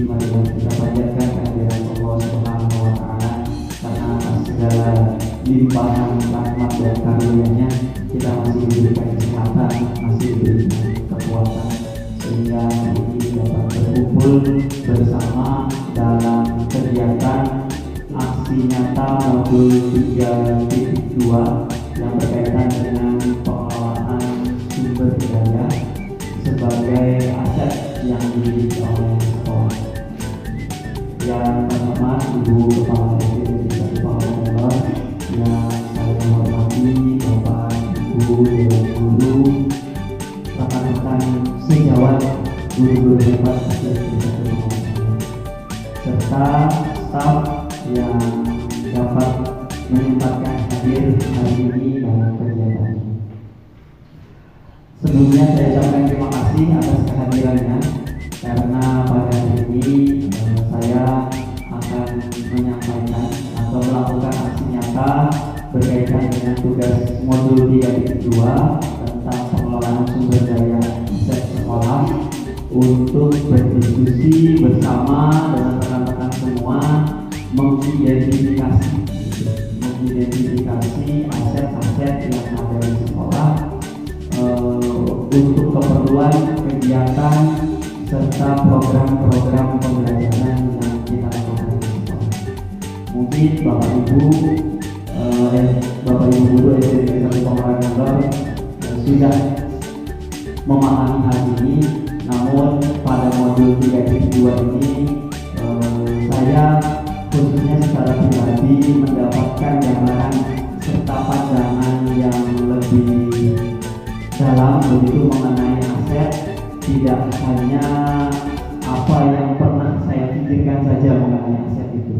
marilah kita panjatkan kehadiran Allah Subhanahu wa Ta'ala, karena atas segala limpahan rahmat dan karunia-Nya kita masih diberikan kesehatan, masih diberikan kekuatan, sehingga ini dapat berkumpul bersama dalam kegiatan aksi nyata modul 3.2 yang berkaitan dengan pengelolaan sumber daya sebagai aset yang dimiliki oleh sekolah. Yang pertama, Ibu Kepala SD dan juga Kepala Sekolah yang saya hormati, Bapak, Ibu, Dewan Guru, rekan-rekan sejawat, guru-guru hebat serta staf yang dapat menyempatkan hadir hari ini dalam kegiatan ini. Sebelumnya saya ucapkan terima kasih atas kehadirannya, karena pada hari ini saya akan menyampaikan atau melakukan aksi nyata berkaitan dengan tugas modul 3.2 tentang pengelolaan sumber daya aset sekolah, untuk berdiskusi bersama dengan rekan-rekan semua mengidentifikasi aset-aset yang ada di sekolah untuk keperluan kegiatan serta program-program pembelajaran yang kita lakukan di sekolah. Mungkin Bapak Ibu guru SD Negeri 1 Pemarangan sudah memahami hal ini, namun pada modul 3.2 ini saya khususnya secara pribadi mendapatkan gambaran serta pandangan yang lebih dalam begitu mengenai aset, tidak hanya apa yang pernah saya pikirkan saja mengenai aset itu.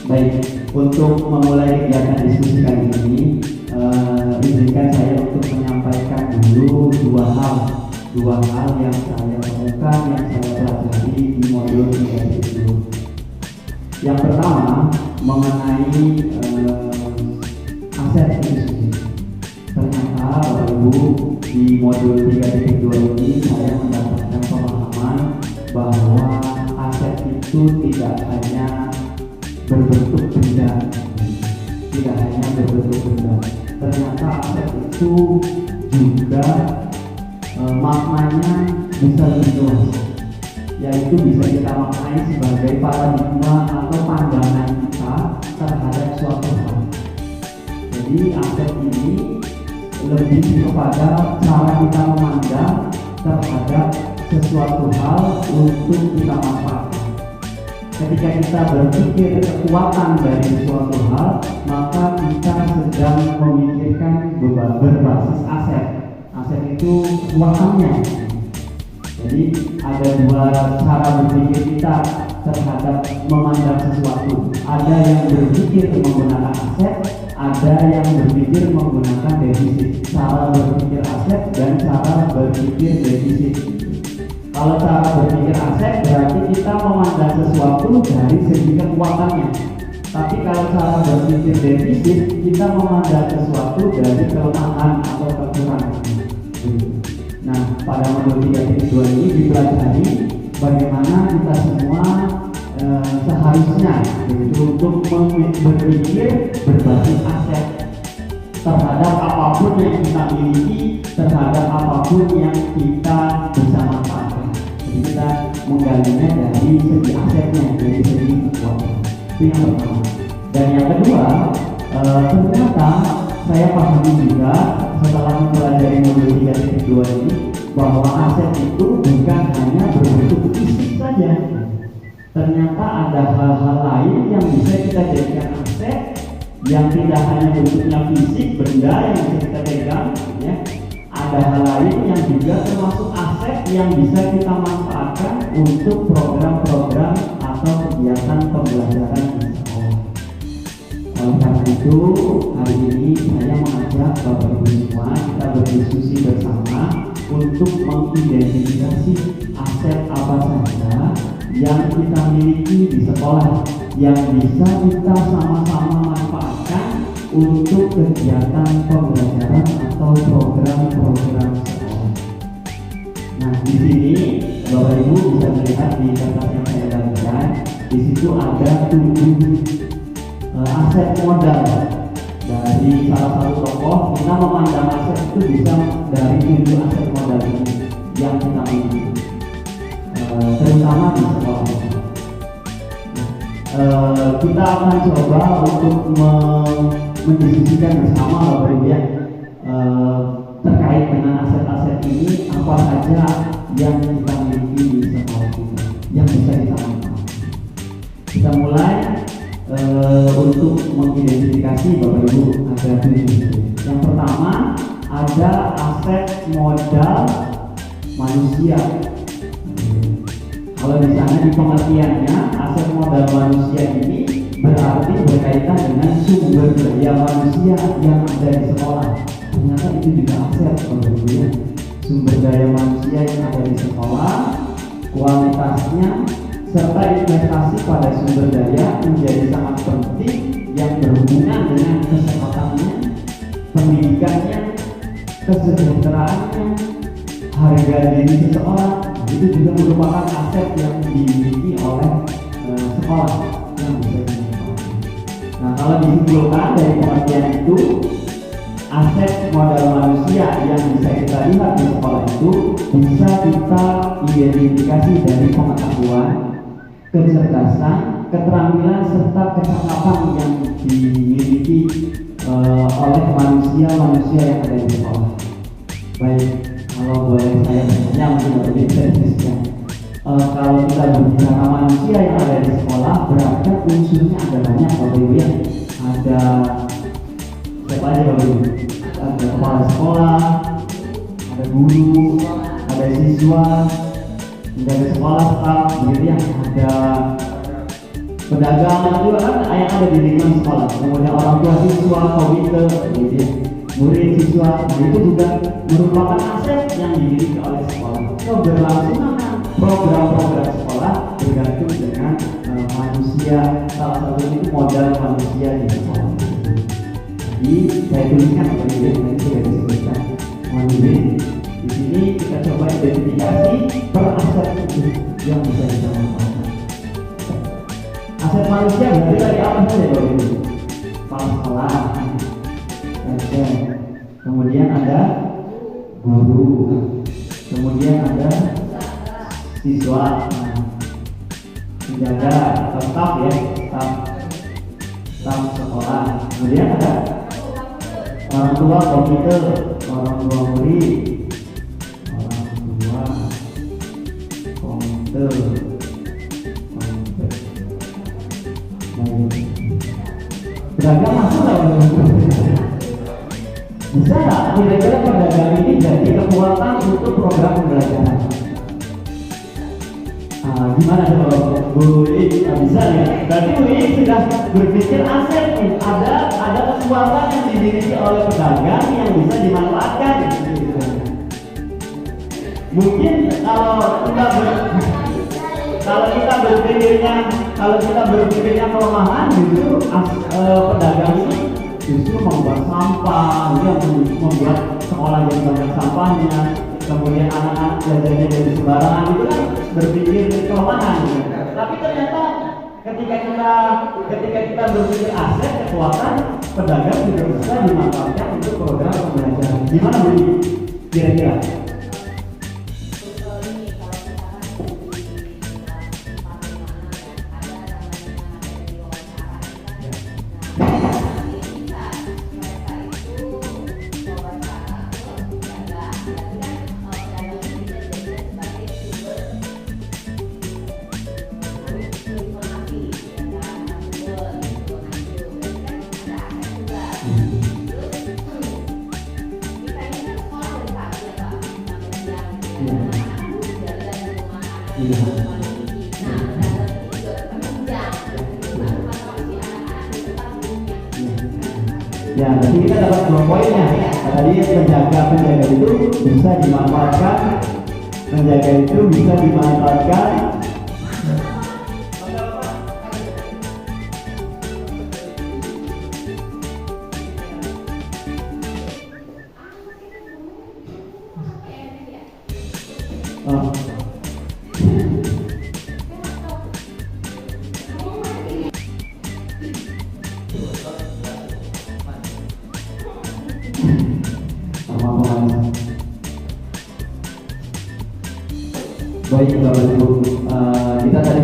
Baik, untuk memulai kegiatan diskusi kali ini, izinkan saya untuk menyampaikan dulu dua hal yang saya temukan, yang saya pelajari di modul 3.2. Yang pertama mengenai aset itu sendiri. Ternyata Bapak Ibu, di modul 3.2 ini saya mendapatkan pemahaman bahwa aset itu tidak hanya berbentuk benda, ternyata aset itu juga maknanya bisa lebih luas, yaitu bisa kita maknai sebagai paradigma atau pandangan kita terhadap suatu hal. Jadi aset ini lebih kepada cara kita memandang terhadap sesuatu hal untuk kita manfaatkan. Ketika kita berpikir kekuatan dari suatu hal, maka kita sedang memikirkan berbasis aset. Aset itu kekuatannya. Jadi ada dua cara berpikir kita terhadap memandang sesuatu. Ada yang berpikir menggunakan aset, ada yang berpikir menggunakan defisit. Cara berpikir aset dan cara berpikir defisit. Kalau cara berpikir aset berarti kita memandang sesuatu dari segi kekuatannya. Tapi kalau cara berpikir defisit, kita memandang sesuatu dari kelemahan atau kekurangan. Nah, pada modul 3.2 ini dipelajari bagaimana kita semua seharusnya untuk berpikir berbasis aset terhadap apapun yang kita miliki, terhadap apapun yang kita bisa manfaatkan. Jadi kita menggalinya dari segi asetnya, dari segi kekuatan. Itu yang pertama. Dan yang kedua, ternyata saya pahami juga setelah mempelajari modul 3.2 ini bahwa aset itu bukan hanya berbentuk fisik saja. Ternyata ada hal-hal lain yang bisa kita jadikan aset, yang tidak hanya bentuknya fisik, benda yang bisa kita pegang, ya. Ada hal lain yang juga termasuk aset yang bisa kita manfaatkan untuk program-program atau kegiatan pembelajaran di sekolah. Oleh karena itu, hari ini saya mengajak Bapak Ibu semua kita berdiskusi bersama untuk mengidentifikasi aset apa saja yang kita miliki di sekolah, yang bisa kita sama-sama manfaatkan untuk kegiatan pembelajaran atau program-program sekolah. Nah, di sini Bapak Ibu bisa melihat di kertas aset modal dari salah satu tokoh. Kita memandang aset itu bisa dari 7 aset modal ini yang kita miliki, terutama di sekolah. Kita akan coba untuk mendiskusikan bersama Bapak Ibu ya, terkait dengan aset-aset ini apa saja yang kita miliki di sekolah kita yang bisa kita manfaatkan. Kita mulai untuk mengidentifikasi Bapak Ibu ada 7. Yang pertama ada aset modal manusia. Kalau di sana di pengertiannya aset modal manusia ini berarti berkaitan dengan sumber daya manusia yang ada di sekolah. Ternyata itu juga aset Bapak Ibu ya. Sumber daya manusia yang ada di sekolah, kualitasnya serta investasi pada sumber daya menjadi sangat penting yang berhubungan dengan kesehatannya, pendidikannya, kesejahteraannya, harga diri seseorang. Itu juga merupakan aset yang dimiliki oleh sekolah yang bisa dimanfaatkan. Nah, kalau disimpulkan dari pengertian itu, aset modal manusia yang bisa kita lihat di sekolah itu bisa kita identifikasi dari pengetahuan, kecerdasan, keterampilan serta kecakapan yang dimiliki oleh manusia yang ada di sekolah. Baik, kalau boleh saya bertanya mungkin lebih spesifik. Kalau kita berbicara manusia yang ada di sekolah, berarti unsurnya ada banyak Bapak Ibu ya. Ada siapa aja Bapak Ibu? Ada kepala sekolah, ada guru, ada siswa, menjaga sekolah, staf, begitu ya. Ada pedagang juga kan yang ada di lingkungan sekolah. Kemudian orang tua siswa, komite, gitu ya. Murid siswa, itu juga merupakan aset yang dimiliki oleh sekolah. Keberlangsungan program-program sekolah bergantung dengan manusia. Salah satunya itu modal manusia di sekolah. Jadi saya tuliskan apa ini nanti sudah disebutkan. Mohon di sini kita coba identifikasi per aset yang bisa kita manfaatkan. Aset manusia berarti dari apa saja Bapak Ibu? Kepala sekolah, kemudian ada guru, kemudian ada siswa, penjaga atau staf ya, staf sekolah, kemudian ada orang tua, komite, orang tua murid, orang tua komite. Beragam masuk nggak? Bisa nggak kira-kira pedagang ini jadi kekuatan untuk program pembelajaran? Gimana kalau Bu ini bisa ya? Berarti Bu ini sudah berpikir aset nih. Ada kesempatan yang dimiliki oleh pedagang yang bisa dimanfaatkan. Mungkin kalau kita berpikirnya kelemahan justru pedagang ini justru membuat sampah, membuat sekolah jadi banyak sampahnya, kemudian anak-anak belajarnya jadi sembarangan, itu kan berpikir kelemahan. Tapi ternyata ketika kita berpikir aset kekuatan, pedagang juga bisa dimanfaatkan untuk program pembelajaran. Gimana Bu? Kira-kira? Ya, jadi kita dapat 2 poinnya. Tadi penjaga itu bisa dimanfaatkan, penjaga itu bisa dimanfaatkan.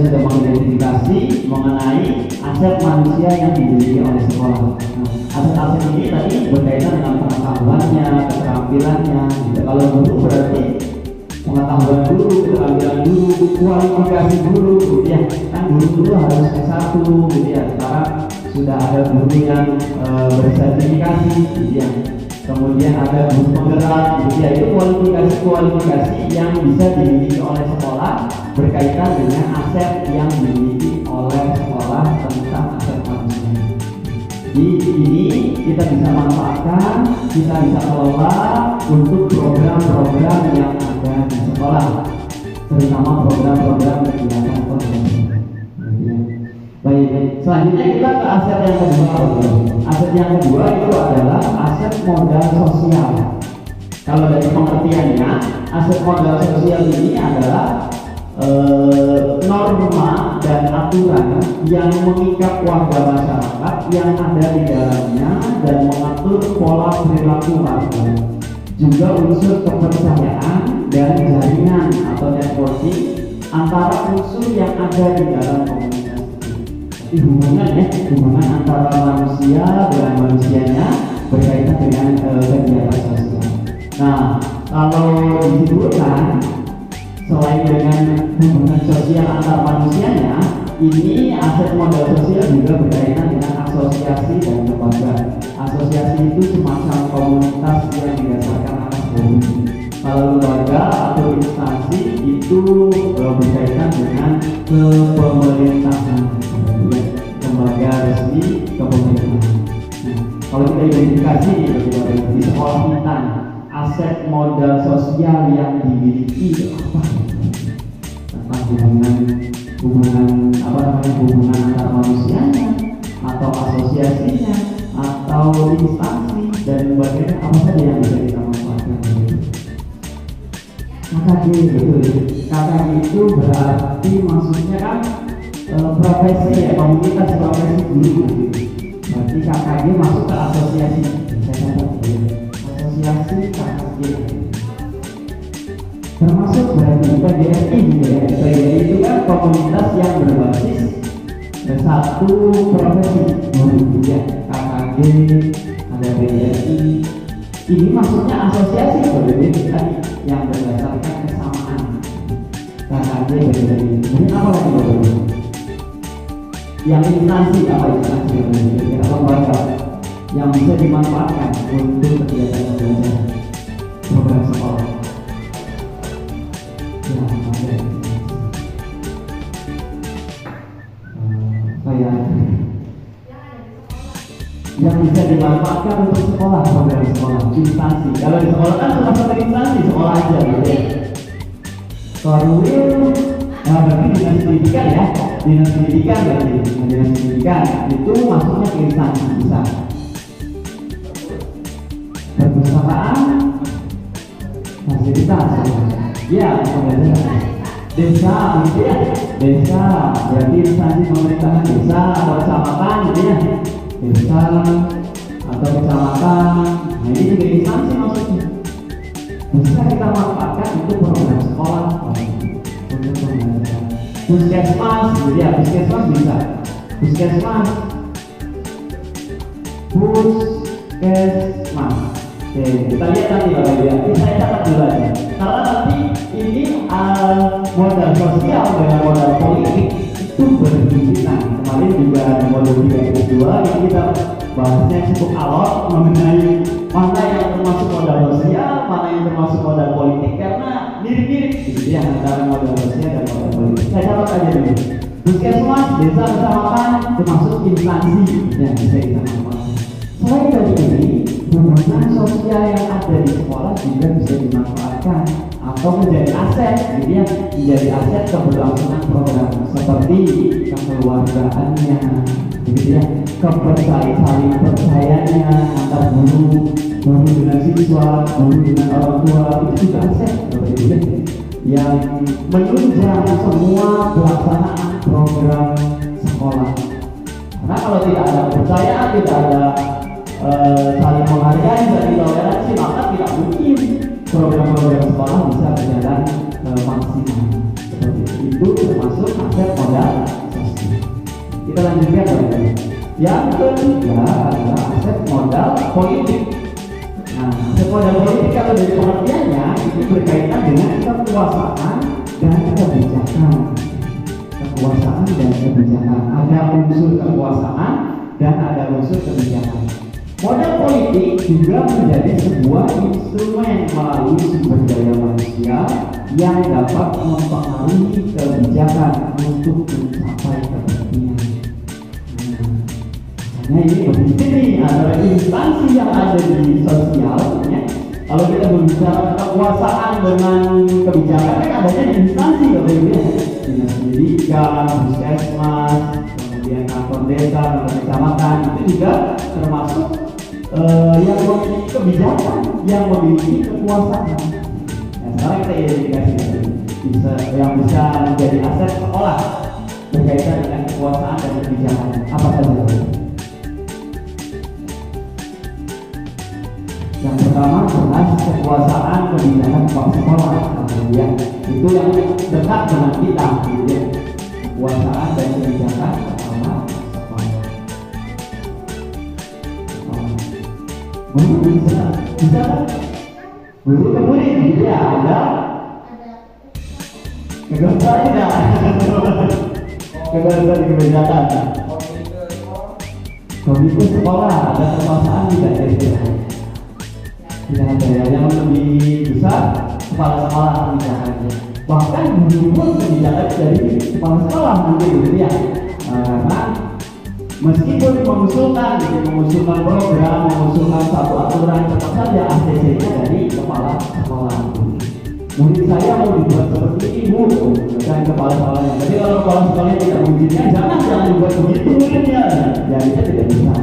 sudah mengidentifikasi mengenai aset manusia yang dimiliki oleh sekolah. Nah, aset-aset ini tadi berkaitan dengan pengetahuannya, keterampilannya. Gitu. Kalau guru berarti pengetahuan guru, keterampilan guru, kualifikasi guru, gitu ya. Kan guru harus S1, gitu ya. Sekarang sudah ada guru yang bersertifikasi, gitu ya. Kemudian ada guru penggerak, gitu ya. Itu kualifikasi yang bisa dimiliki oleh sekolah berkaitan dengan aset yang dimiliki oleh sekolah tentang aset manusia. Di ini kita bisa manfaatkan, kita bisa kelola untuk program-program yang ada di sekolah, terutama program-program kegiatan pembelajaran. Baik, selanjutnya kita ke aset yang kedua. Aset yang kedua itu adalah aset modal sosial. Kalau dari pengertiannya, aset modal sosial ini adalah norma dan aturan yang mengikat warga masyarakat yang ada di dalamnya dan mengatur pola perilaku warga. Juga unsur kepercayaan dan jaringan atau networking antara unsur yang ada di dalam komunitas. Hubungan antara manusia dengan manusianya berkaitan dengan kegiatan sosial. Nah, kalau disebutkan selain dengan hubungan sosial antar manusianya, ini aset modal sosial juga berkaitan dengan asosiasi dan lembaga. Asosiasi itu semacam komunitas yang didasarkan atas hobi. Kalau lembaga atau instansi itu berkaitan dengan kepemerintahan, lembaga resmi kepemerintahan. Nah, kalau kita identifikasi di sekolah kita, aset modal sosial yang dimiliki apa? Tentang hubungan antar manusianya, atau asosiasinya, atau instansi dan sebagainya, apa saja yang bisa kita manfaatkan? KKG, betul. KKG itu berarti maksudnya kan profesi ya, komunitas profesi guru. Berarti KKG masuk ke asosiasi. Saya catat ya. Asosiasi KKG. Termasuk berarti PGRI gitu ya. PGRI itu kan komunitas yang berbasis satu profesi guru ya. KKG, ada PGRI. Ini maksudnya asosiasi berbeda tadi yang berdasarkan kesamaan. KKG PGRI. Ini apa lagi berbeda? Yang instansi apa instansi yang lembaga yang bisa dimanfaatkan untuk kegiatan pembelajaran program sekolah. Ya, ada yang bisa dimanfaatkan untuk sekolah, program sekolah, instansi. Kalau di sekolah kan cuma satu instansi, sekolah aja gitu ya. Korwil, nah berarti dinas pendidikan ya. Dinas pendidikan berarti dinas pendidikan itu masuknya ke instansi bisa. Perpustakaan, fasilitas, ya pembelajaran. Desa, gitu ya. Desa, berarti instansi pemerintahan desa atau kecamatan, gitu ya. Desa atau kecamatan, nah ini juga instansi maksudnya. Bisa kita manfaatkan itu program sekolah untuk pembelajaran. Puskesmas, gitu ya, puskesmas bisa. Puskesmas. Oke, kita lihat nanti Bapak Ibu ya. Saya catat dulu aja. Karena nanti ini modal sosial dengan modal politik itu berhubungan. Kemarin juga ada modal 3 kedua, ini kita bahasnya cukup alot mengenai mana yang termasuk modal sosial, mana yang termasuk modal politik, karena mirip-mirip gitu ya antara modal sosial dan modal politik. Saya catat aja dulu. Puskesmas, desa, kecamatan termasuk instansi yang bisa kita manfaatkan. Selain dari ini, hubungan sosial yang ada di sekolah juga bisa dimanfaatkan atau menjadi aset, gitu ya, menjadi aset keberlangsungan program seperti kekeluargaannya, gitu ya, saling percayanya antar guru dengan siswa, guru dengan orang tua, itu juga aset, gitu ya, yang menunjang semua pelaksanaan program sekolah. Karena kalau tidak ada kepercayaan, tidak ada saling menghargai, saling toleransi, maka tidak mungkin program-program sekolah bisa berjalan maksimal. Seperti itu termasuk aset modal Kita lanjutkan lagi. Yang ketiga adalah aset modal politik. Nah, aset modal politik kalau dari pengertiannya itu berkaitan dengan kekuasaan dan kebijakan. Kekuasaan dan kebijakan. Ada unsur kekuasaan dan ada unsur kebijakan. Modal politik juga menjadi sebuah instrumen melalui sumber daya manusia yang dapat mempengaruhi kebijakan untuk mencapai kepentingan. Nah, ini penting nih antara instansi yang ada di sosial. Ya. Kalau kita berbicara kekuasaan dengan kebijakan, kan adanya di instansi, Bapak Ibu ya. Dinas pendidikan, puskesmas, kemudian kantor desa, kantor kecamatan, itu juga termasuk yang memiliki kebijakan, yang memiliki kekuasaan. Nah, sekarang kita identifikasi bisa yang bisa menjadi aset sekolah berkaitan dengan kekuasaan dan kebijakan. Apa saja? Yang pertama adalah kekuasaan kebijakan kepala sekolah. Kemudian itu yang dekat dengan kita, kemudian kekuasaan dan kebijakan kepala sekolah. Guru bisa guru ke murid ya ada kegagalan tidak kegagalan kebijakan komite sekolah ada kekuasaan tidak dari kita tidak ada yang lebih besar kepala sekolah kebijakannya, bahkan guru pun kebijakan dari kepala sekolah mungkin gitu ya. Karena meskipun mengusulkan program, mengusulkan satu aturan, tetap saja ACC-nya dari kepala sekolah. Murid saya mau dibuat seperti ini Bu, dan kepala sekolahnya. Jadi kalau kepala sekolahnya tidak mengizinkan, jangan dibuat begitu muridnya. Ya kita tidak bisa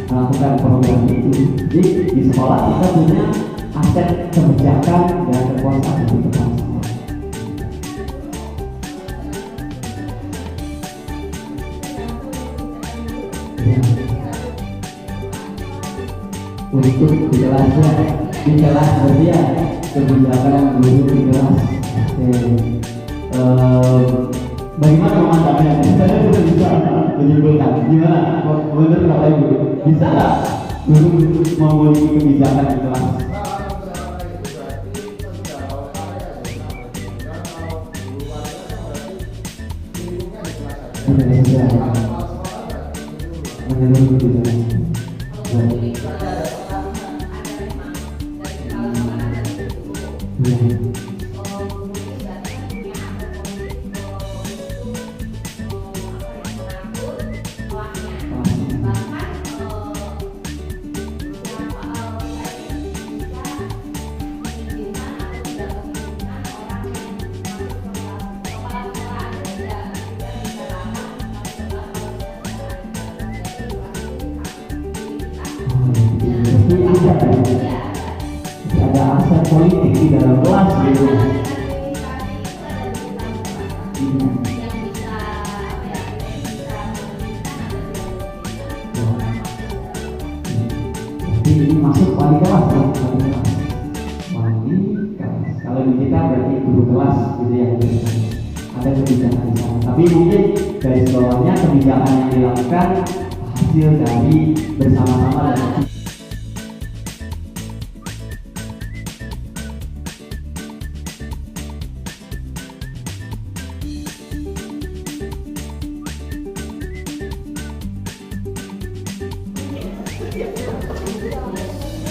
melakukan program itu. Jadi di sekolah kita punya aset kebijakan dan kekuasaan di kepala sekolah. Untuk di kelas berarti ya kebijakan guru di kelas. Bagaimana memandangnya? Saya sudah bisa menyimpulkan gimana? Benar Bapak Ibu? Bisa nggak guru memiliki kebijakan di kelas? Menurut kebijakan. Ada aset politik di dalam kelas gitu. Jadi ini masuk wali kelas ya, wali kelas. Kalau di kita berarti guru kelas gitu ya. Ada kebijakan di sana. Tapi mungkin dari bawahnya kebijakan yang dilakukan hasil dari bersama-sama dan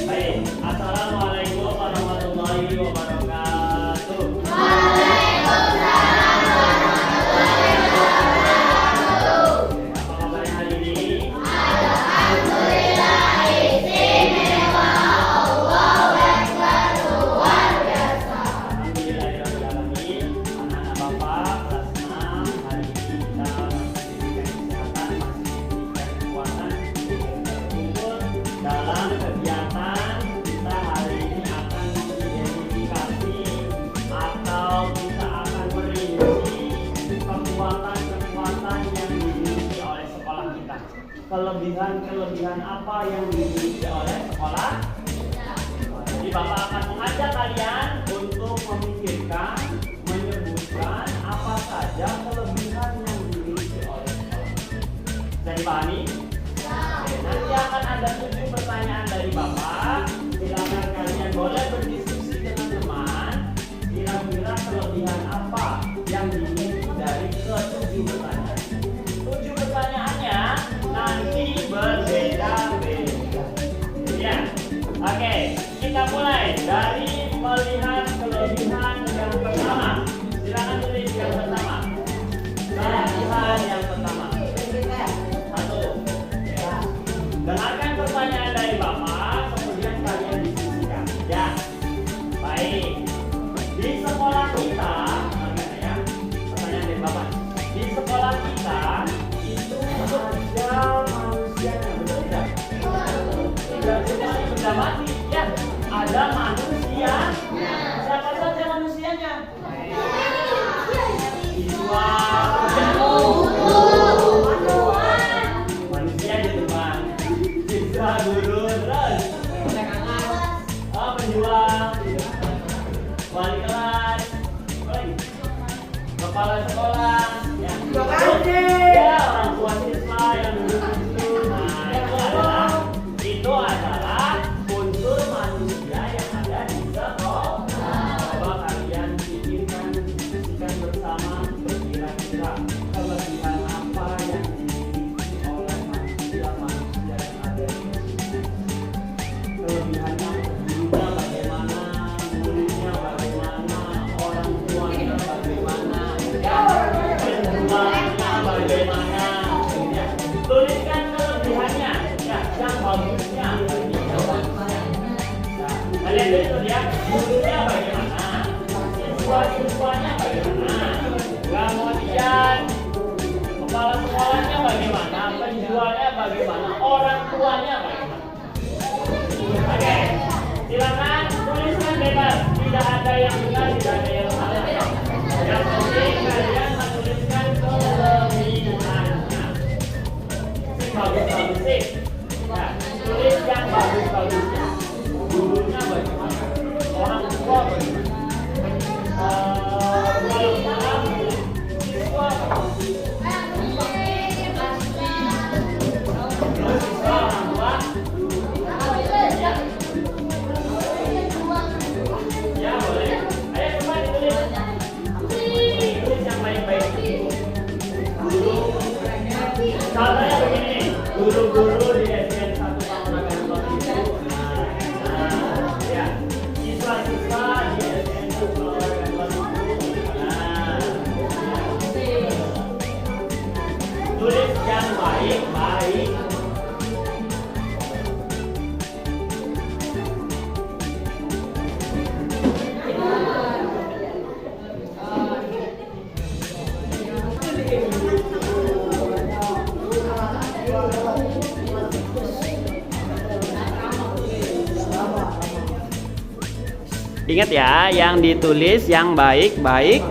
baik, assalamualaikum warahmatullahi wabarakatuh. Waalaikumsalam warahmatullahi wabarakatuh. Apa kabar hari ini? Alhamdulillah istimewa, Allahu Akbar, luar biasa. Alhamdulillahirrahmanirrahim. Anak-anak Bapak kelas 6 hari ini kita masih diberikan kesehatan, masih diberikan kekuatan untuk dalam kegiatan kita hari ini akan mengidentifikasi atau kita akan merinci kekuatan-kekuatan yang dimiliki oleh sekolah kita. Kelebihan-kelebihan apa yang dimiliki oleh sekolah? Jadi Bapak akan mengajak kalian untuk memikirkan, menyebutkan apa saja kelebihan yang dimiliki oleh sekolah. dipahami? Oke, nanti akan ada 7 pertanyaan dari Bapak. Silakan kalian boleh berdiskusi dengan teman. Kira-kira kelebihan apa yang dimiliki dari ke-7 pertanyaan? 7 pertanyaannya nanti berbeda-beda. Ya, oke, kita mulai dari melihat kelebihan yang pertama. Silakan tulis yang pertama. Kelebihan yang pertama. 1. Ya. Dengarkan pertanyaan dari Bapak, kemudian kalian diskusikan. Ya, baik. Di sekolah kita, ya, pertanyaan dari Bapak. Di sekolah kita itu ada manusianya, betul tidak? Tidak seperti benda mati, ya. Ada manusia. Siapa saja manusianya? Siswa. Manusia di depan. Siswa, guru, terus. Penjual. Wali kelas. Apa lagi? Kepala sekolah. Ya. Ya, orang tua siswa yang duduk di situ. Nah, itu adalah unsur manusia yang ada di sekolah. Coba kalian pikirkan, diskusikan bersama, kira-kira kelebihan apa yang dimiliki oleh manusia-manusia yang ada di sini. Kelebihannya, gurunya bagaimana, muridnya bagaimana, orang tuanya bagaimana, ya, penjualnya bagaimana, ya. Tuliskan kelebihannya, ya, yang bagusnya. Nah, kalian tulis ya, gurunya bagaimana, siswa-siswanya bagaimana, kemudian kepala sekolahnya bagaimana, penjualnya bagaimana, orang tuanya bagaimana. Oke, silakan tuliskan bebas, tidak ada yang benar, tidak ada yang salah. Yang penting kalian menuliskan kelebihannya. Bagus-bagus sih. Ya, tulis yang bagus-bagusnya. Gurunya bagaimana, orang tua bagaimana, siswa orang tua. Ya boleh. Ayo coba ditulis. Tulis yang baik-baik. Guru. Contohnya begini. Guru-guru di SDN 1 Panguragan itu. Nah, ya. Siswa-siswa di SDN 1 Panguragan itu. Nah, tulis yang baik-baik. Ingat ya, yang ditulis yang baik-baik.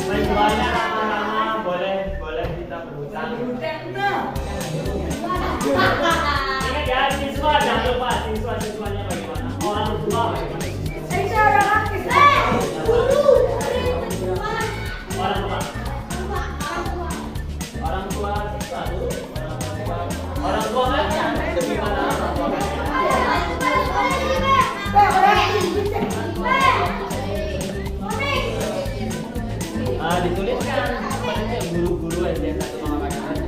Penjualnya ramah-ramah, boleh kita berhutang. Ingat ya, siswa jangan lupa, siswa-siswanya bagaimana, orang tua bagaimana. Orang tua siswa tuh, orang tua kan bagaimana orang tua kan? Dituliskan sebenarnya guru-guru SDN 1 Panguragan.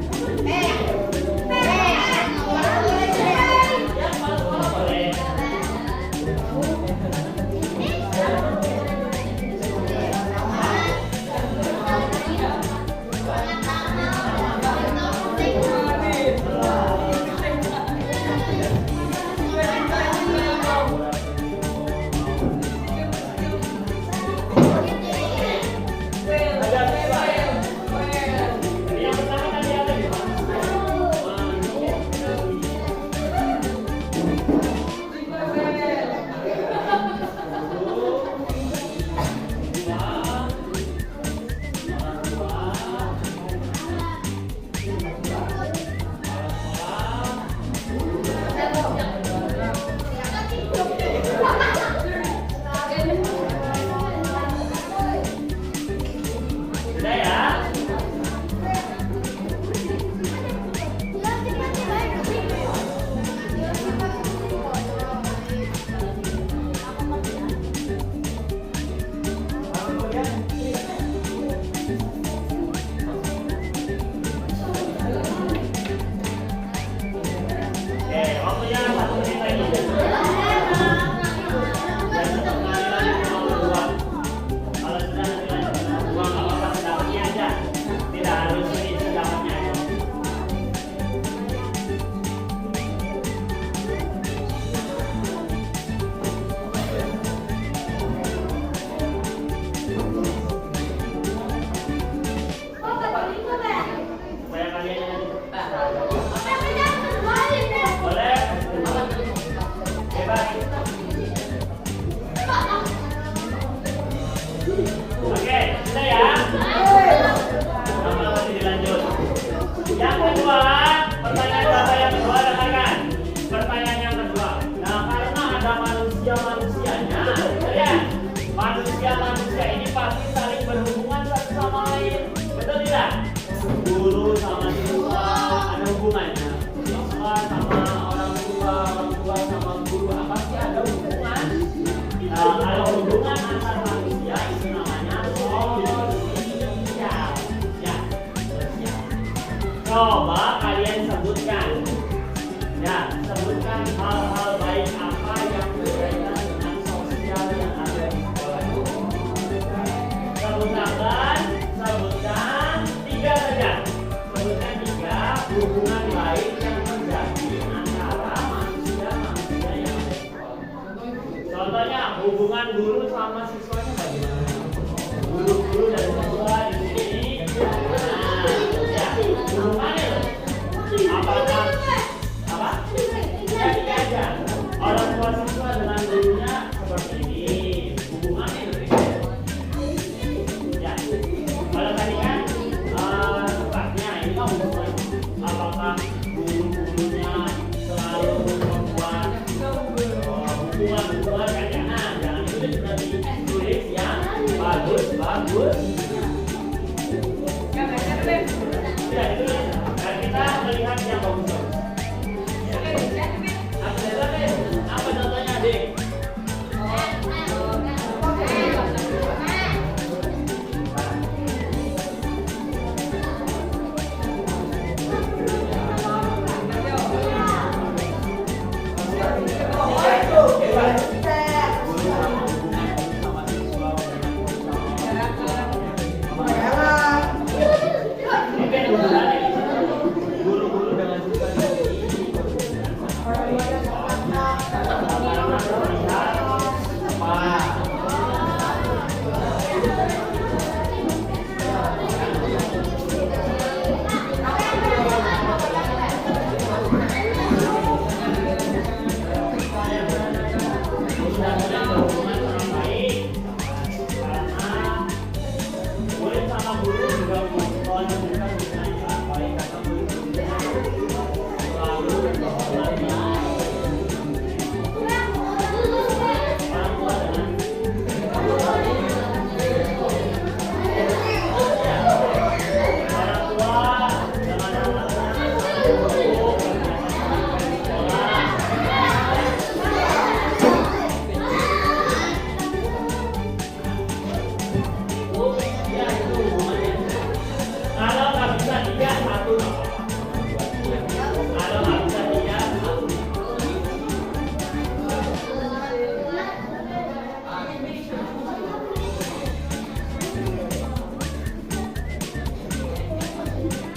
Coba kalian sebutkan. Ya, sebutkan hal-hal baik apa yang berkaitan dengan sosial yang ada di sekolah. Sebutkan 3 saja. Sebutkan 3 hubungan baik yang terjadi antara manusia-manusia yang ada di sekolah. Contohnya hubungan guru sama siswanya bagaimana? Guru dan siswa di sini. Ya, hubungannya loh. Apakah apa? Jadi aja. Orang tua siswa dengan gurunya seperti ini. Hubungannya loh. Ya. Kalau tadi kan sifatnya ini kan hubungan. Apakah guru-gurunya selalu membuat hubungan-hubungan kan jangan itu sudah ditulis yang bagus. Ya itu dan kita melihat yang bagus. Apa contohnya adik? Guru-guru dengan siswa di sini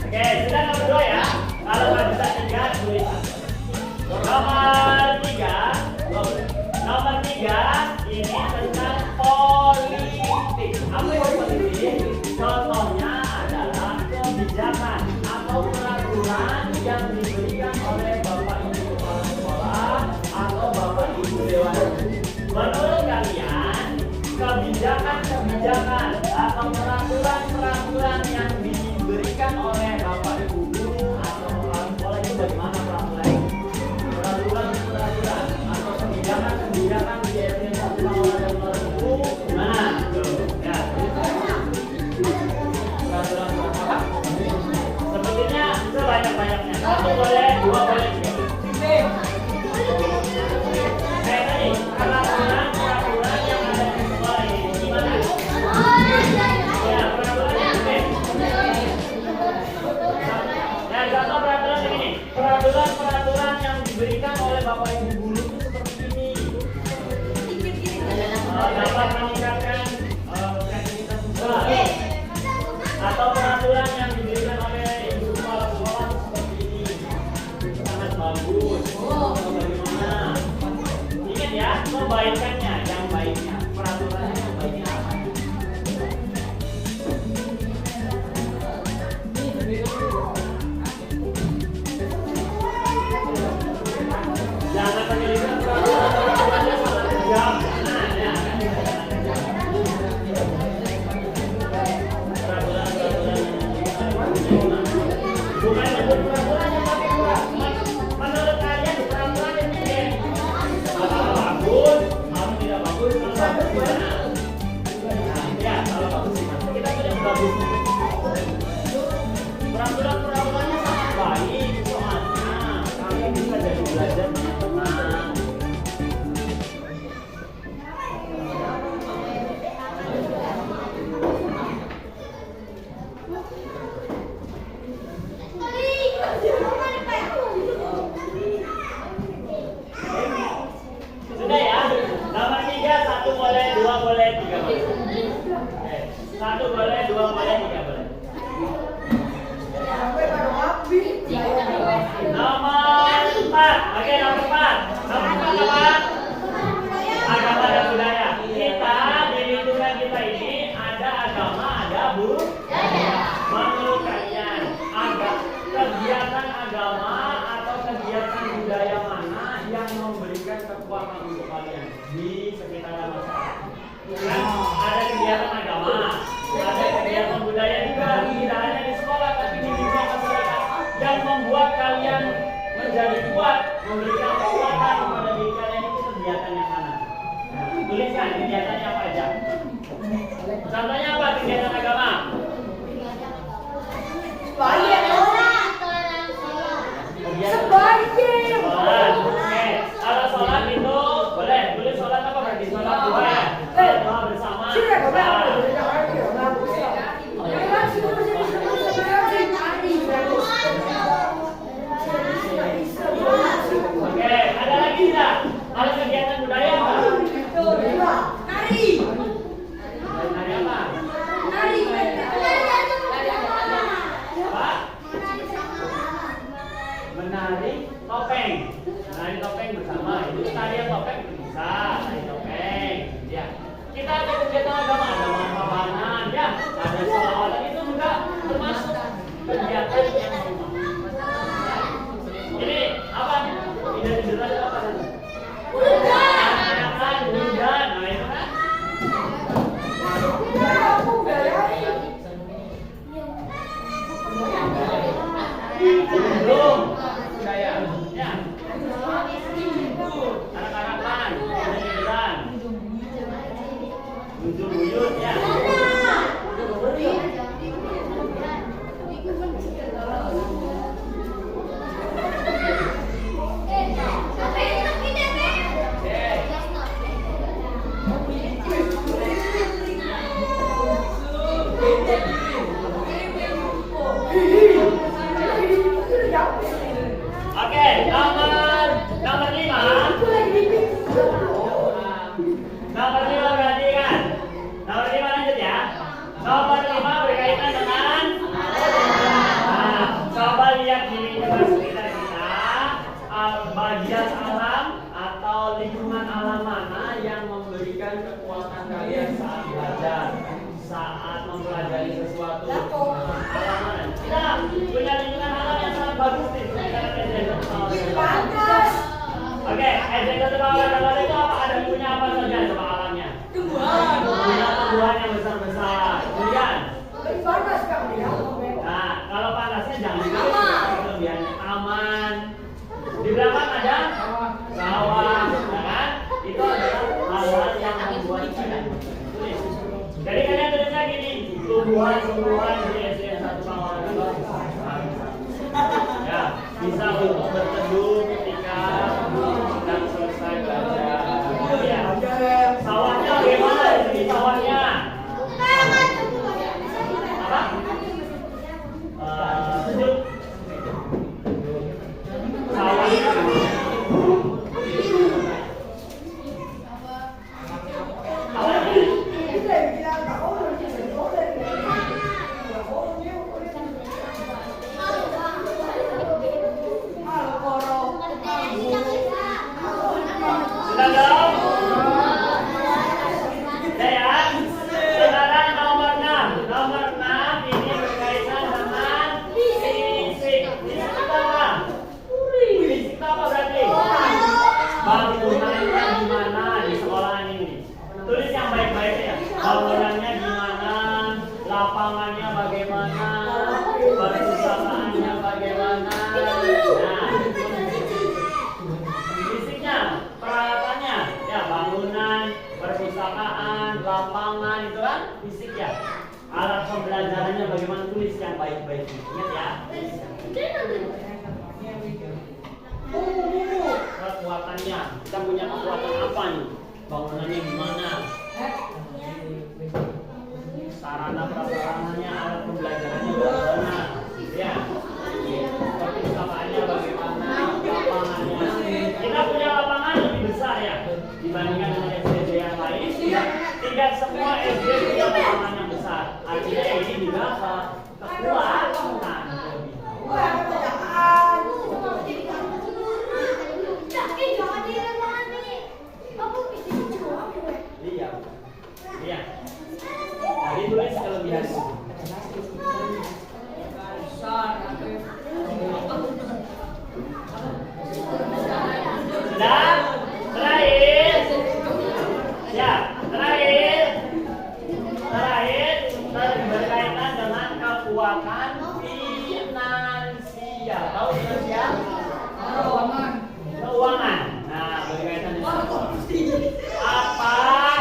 Oke, sudah nomor 2 ya. Kalau nggak bisa 3, tulis nomor 3 ini tentang politik. Apa itu politik? 1 boleh, 2 boleh, 3 boleh. Nomor 4. Oke, nomor 4. Nomor 4 apa? Agama dan budaya. Kita di lingkungan kita ini ada agama, ada budaya. Menurut kalian, kegiatan agama atau kegiatan budaya mana yang memberikan kekuatan untuk kalian di sekitaran masyarakat? Kan ada kegiatan agama, ada kegiatan budaya juga, tidak hanya di sekolah tapi di lingkungan masyarakat yang membuat kalian menjadi kuat, memberikan kekuatan kepada diri kalian. Itu kegiatan yang mana? Nah, tuliskan kegiatannya apa aja. Contohnya apa kegiatan agama? Sholat. Oke, kalau sholat itu boleh. Boleh sholat apa berarti? Sholat dua ya? Sholat dua bersama. Oke, ada lagi tidak? Ada kegiatan budaya apa? Nari. Nari apa? Apa? Menari topeng. Menari topeng bersama. Itu tarian topeng bisa. Tari topeng. Ya. Kita ada kegiatan agama, ada mahabanan, ya. Ada sholawatan, itu juga termasuk kegiatan yang rumah. Ini apa? Identitas apa? Hujan. Hujan. Nah itu kan? Belum. Ya. Anak-anakan. Identitas. Buyut ya. Oke, nomor 5. Nomor 5 berarti kan? Nomor 5 lanjut ya. Nomor 5 berkaitan dengan coba lihat di lingkungan sekitar kita, bagian alam atau lingkungan alam mana yang memberikan kekuatan kalian saat belajar, saat mempelajari sesuatu. Alam mana? Kita punya lingkungan alam yang sangat bagus nih. Oke, executive power itu apa? Ada punya apa saja coba alamnya? Punya tumbuhan yang besar-besar. Kemudian nah, kalau panasnya jangan kelebihannya aman. Di belakang ada sawah, ya kan? Itu adalah hal-hal yang membuat kita tulis. Jadi kalian tulisnya gini, tumbuhan-tumbuhan di SD 1 bawah ya, bisa untuk berteduh ketika sedang selesai belajar. Ya. Sawahnya bagaimana di sawahnya? Apa? Sejuk. Sawahnya. Sudah dong? Ya. Sekarang nomor 6. Nomor 6 ini berkaitan dengan fisik. Fisik apa? Fisik apa berarti? Bangunannya gimana di sekolahan ini? Tulis yang baik-baik ya. Bangunannya gimana? Lapangannya bagaimana? Perpustakaannya bagaimana? Nah, fisiknya, peralatannya, ya bangunan, perpustakaan, lapangan itu kan fisik ya. Alat pembelajarannya bagaimana, tulis yang baik-baik. Ingat ya. Kekuatannya, kita punya kekuatan apa nih? Bangunannya gimana? Sarana prasarananya, alat pembelajarannya bagaimana? Ya. Perpustakaannya bagaimana? Lapangannya. Kita punya lapangan lebih besar ya dibandingkan dengan SD yang lain. Tidak semua SD punya lapangan yang besar. kelebihan? Sudah? Terakhir. Ya, terakhir berkaitan dengan kekuatan finansial. Tahu finansial? Keuangan. Nah, berkaitan dengan apa?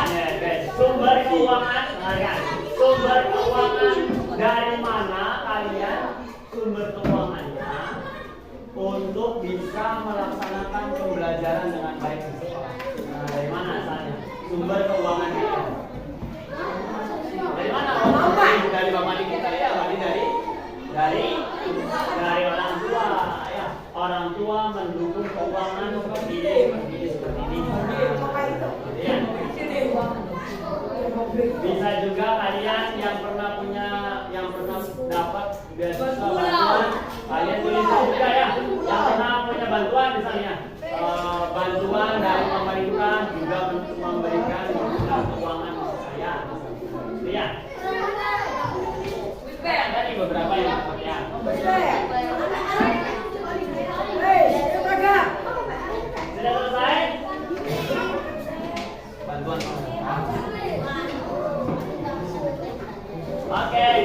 Ya, guys. Sumber keuangan. Nah, kan? Sumber keuangan dari mana kalian sumber keuangannya untuk bisa melaksanakan pembelajaran dengan baik di sekolah? Nah, dari mana asalnya? Sumber keuangannya. Dari mana? Dari bapak kita ya, dari orang tua ya. Orang tua mendukung keuangan seperti ini seperti ini. Ya. Bisa juga kalian yang pernah dapat beasiswa bantuan, kalian tulis juga ya. Yang pernah punya bantuan misalnya, bantuan dari pemerintah juga memberikan keuangan saya. Iya. Dari beberapa yang ya. Sudah selesai? Bantuan. Oke.